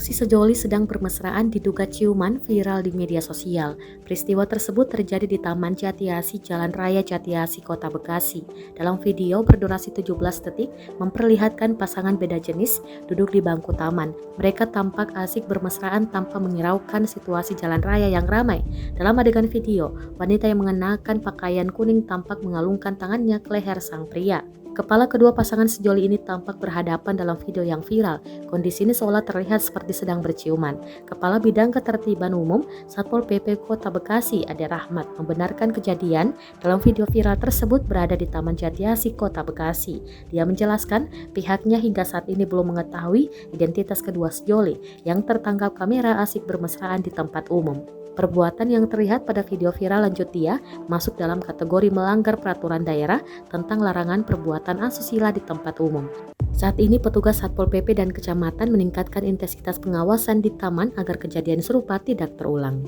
Aksi sejoli sedang bermesraan diduga ciuman viral di media sosial. Peristiwa tersebut terjadi di Taman Jatiasi, Jalan Raya Jatiasi, Kota Bekasi. Dalam video berdurasi 17 detik memperlihatkan pasangan beda jenis duduk di bangku taman. Mereka tampak asik bermesraan tanpa menghiraukan situasi jalan raya yang ramai. Dalam adegan video, wanita yang mengenakan pakaian kuning tampak mengalungkan tangannya ke leher sang pria. Kepala kedua pasangan sejoli ini tampak berhadapan dalam video yang viral. Kondisi ini seolah terlihat seperti sedang berciuman. Kepala Bidang Ketertiban Umum Satpol PP Kota Bekasi, Ade Rahmat, membenarkan kejadian dalam video viral tersebut berada di Taman Jatiasi, Kota Bekasi. Dia menjelaskan pihaknya hingga saat ini belum mengetahui identitas kedua sejoli yang tertangkap kamera asik bermesraan di tempat umum. Perbuatan yang terlihat pada video viral lanjut dia masuk dalam kategori melanggar peraturan daerah tentang larangan perbuatan asusila di tempat umum. Saat ini petugas Satpol PP dan kecamatan meningkatkan intensitas pengawasan di taman agar kejadian serupa tidak terulang.